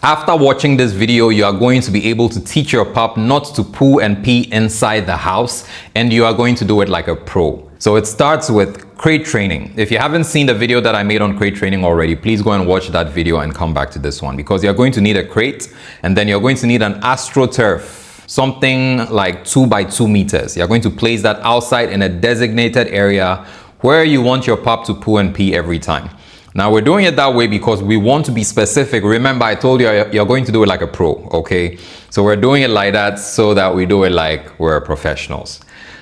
After watching this video, you are going to be able to teach your pup not to poo and pee inside the house, and you are going to do it like a pro. So it starts with crate training. If you haven't seen the video that I made on crate training already, please go and watch that video and come back to this one, because you're going to need a crate, and then you're going to need an AstroTurf, something like 2 by 2 meters. You're going to place that outside in a designated area where you want your pup to poo and pee every time. Now we're doing it that way because we want to be specific. Remember, I told you you're going to do it like a pro, okay? So we're doing it like that so that we do it like we're professionals.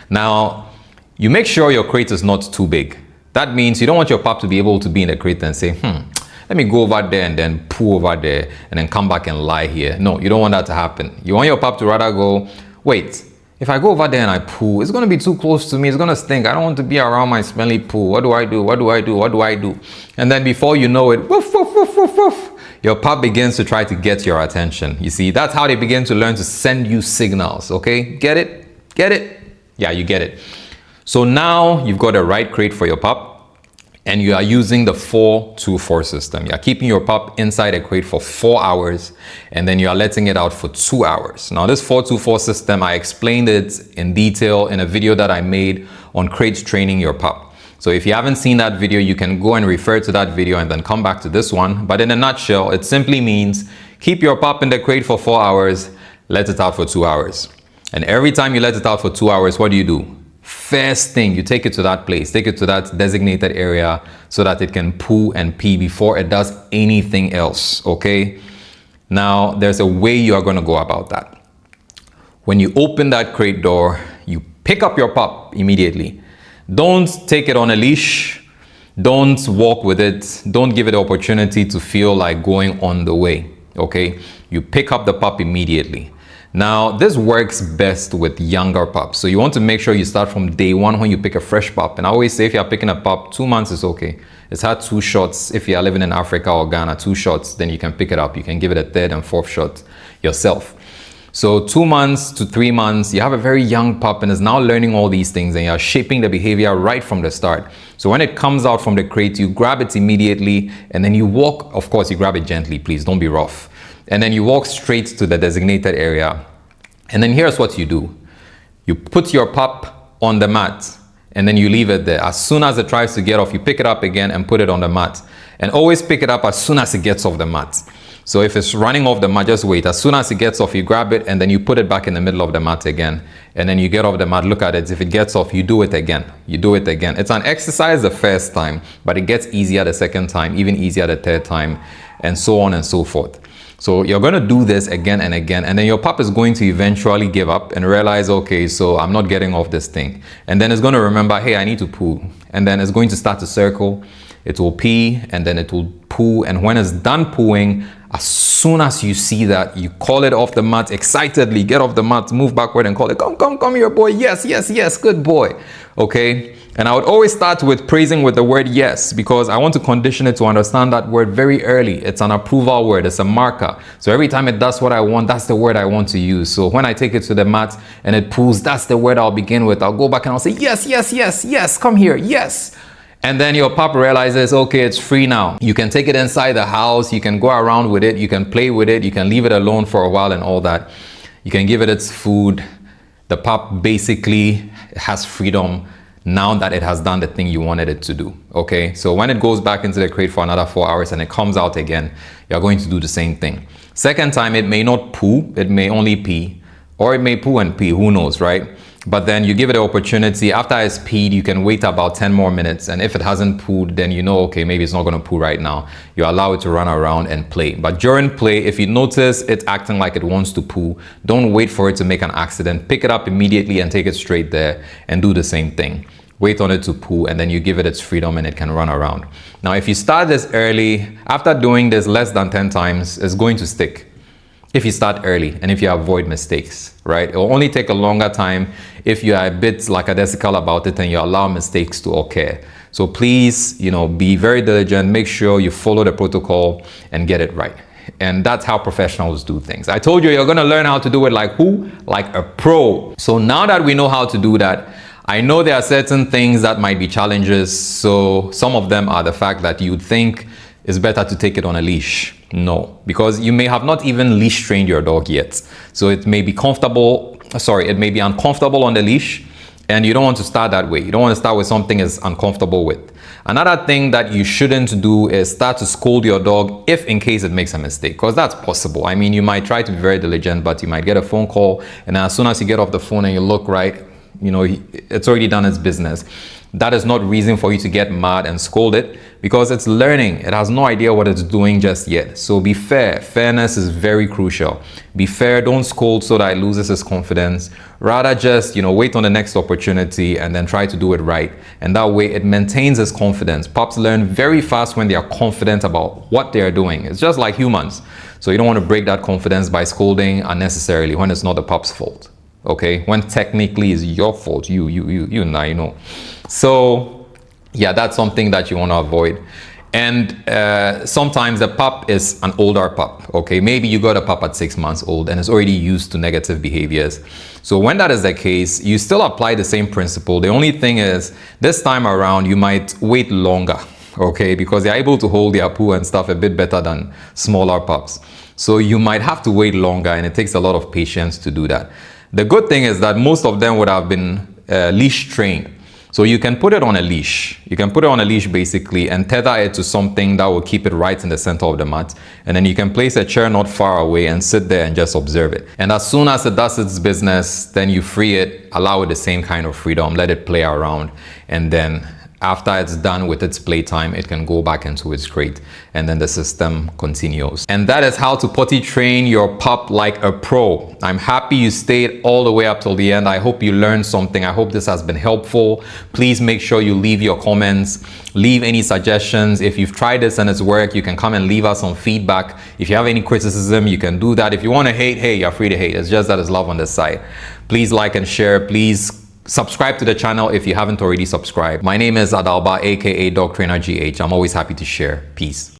Now, you make sure your crate is not too big. That means you don't want your pup to be able to be in the crate and say, let me go over there and then poo over there and then come back and lie here. No, you don't want that to happen. You want your pup to rather go, wait, if I go over there and I poo, it's going to be too close to me. It's going to stink. I don't want to be around my smelly poo. What do I do? What do I do? What do I do? And then before you know it, woof, woof, woof, woof, woof, your pup begins to try to get your attention. You see, that's how they begin to learn to send you signals, okay? Get it? Get it? Yeah, you get it. So now you've got a right crate for your pup, and you are using the 4-2-4 system. You are keeping your pup inside a crate for 4 hours, and then you are letting it out for 2 hours. Now this 4-2-4 system, I explained it in detail in a video that I made on crate training your pup. So if you haven't seen that video, you can go and refer to that video and then come back to this one. But in a nutshell, it simply means keep your pup in the crate for 4 hours, let it out for 2 hours. And every time you let it out for 2 hours, what do? First thing, you take it to that place, take it to that designated area so that it can poo and pee before it does anything else, okay? Now, there's a way you are going to go about that. When you open that crate door, you pick up your pup immediately. Don't take it on a leash. Don't walk with it. Don't give it the opportunity to feel like going on the way, okay? You pick up the pup immediately. Now, this works best with younger pups. So you want to make sure you start from day one when you pick a fresh pup. And I always say if you're picking a pup, 2 months is okay. It's had 2 shots. If you're living in Africa or Ghana, 2 shots, then you can pick it up. You can give it a 3rd and 4th shot yourself. So 2 months to 3 months, you have a very young pup and is now learning all these things, and you're shaping the behavior right from the start. So when it comes out from the crate, you grab it immediately, and then you walk. Of course, you grab it gently, please, don't be rough. And then you walk straight to the designated area. And then here's what you do. You put your pup on the mat, and then you leave it there. As soon as it tries to get off, you pick it up again and put it on the mat. And always pick it up as soon as it gets off the mat. So if it's running off the mat, just wait. As soon as it gets off, you grab it and then you put it back in the middle of the mat again. And then you get off the mat, look at it. If it gets off, you do it again. You do it again. It's an exercise the first time, but it gets easier the second time, even easier the 3rd time, and so on and so forth. So you're going to do this again and again, and then your pup is going to eventually give up and realize, okay, so I'm not getting off this thing. And then it's going to remember, hey, I need to poo. And then it's going to start to circle. It will pee, and then it will poo. And when it's done pooing, as soon as you see that, you call it off the mat excitedly. Get off the mat, move backward and call it, come here, boy. Yes, yes, yes, good boy. Okay. And I would always start with praising with the word yes, because I want to condition it to understand that word very early. It's an approval word. It's a marker. So every time it does what I want, that's the word I want to use. So when I take it to the mat and it poos, that's the word I'll begin with. I'll go back and I'll say, yes, yes, yes, yes, come here, yes. And then your pup realizes, okay, it's free now. You can take it inside the house. You can go around with it. You can play with it. You can leave it alone for a while and all that. You can give it its food. The pup basically has freedom now that it has done the thing you wanted it to do, okay? So when it goes back into the crate for another 4 hours and it comes out again, you're going to do the same thing. Second time, it may not poo, it may only pee, or it may poo and pee, who knows, right? But then you give it an opportunity. After it's peed, you can wait about 10 more minutes. And if it hasn't pooed, then you know, okay, maybe it's not going to poo right now. You allow it to run around and play. But during play, if you notice it acting like it wants to poo, don't wait for it to make an accident. Pick it up immediately and take it straight there and do the same thing. Wait on it to poo, and then you give it its freedom and it can run around. Now, if you start this early, after doing this less than 10 times, it's going to stick. If you start early and if you avoid mistakes, right? It will only take a longer time if you are a bit lackadaisical about it and you allow mistakes to occur. So please, be very diligent. Make sure you follow the protocol and get it right. And that's how professionals do things. I told you, you're going to learn how to do it like who? Like a pro. So now that we know how to do that, I know there are certain things that might be challenges. So some of them are the fact that you'd think it's better to take it on a leash. No, because you may have not even leash trained your dog yet. So it may be it may be uncomfortable on the leash, and you don't want to start that way. You don't want to start with something it's uncomfortable with. Another thing that you shouldn't do is start to scold your dog if in case it makes a mistake, because that's possible. I mean, you might try to be very diligent, but you might get a phone call, and as soon as you get off the phone and you look right, you know, it's already done its business. That is not reason for you to get mad and scold it, because it's learning. It has no idea what it's doing just yet. So be fair. Fairness is very crucial. Be fair. Don't scold so that it loses its confidence. Rather just, you know, wait on the next opportunity and then try to do it right. And that way it maintains its confidence. Pups learn very fast when they are confident about what they are doing. It's just like humans. So you don't want to break that confidence by scolding unnecessarily when it's not the pup's fault. Okay, when technically it's your fault, you now you know. So yeah, that's something that you want to avoid. And sometimes the pup is an older pup. Okay, maybe you got a pup at 6 months old and is already used to negative behaviors. So when that is the case, you still apply the same principle. The only thing is, this time around you might wait longer, okay, because they're able to hold their poo and stuff a bit better than smaller pups. So you might have to wait longer, and it takes a lot of patience to do that. The good thing is that most of them would have been leash trained. So you can put it on a leash. You can put it on a leash basically and tether it to something that will keep it right in the center of the mat. And then you can place a chair not far away and sit there and just observe it. And as soon as it does its business, then you free it, allow it the same kind of freedom, let it play around, and then after it's done with its playtime, it can go back into its crate, and then the system continues. And that is how to potty train your pup like a pro. I'm happy you stayed all the way up till the end. I hope you learned something. I hope this has been helpful. Please make sure you leave your comments, leave any suggestions. If you've tried this and it's worked, you can come and leave us some feedback. If you have any criticism, you can do that. If you want to hate, hey, you're free to hate. It's just that it's love on this side. Please like and share. Please subscribe to the channel if you haven't already subscribed. My name is Adalba, aka Dog Trainer GH. I'm always happy to share. Peace.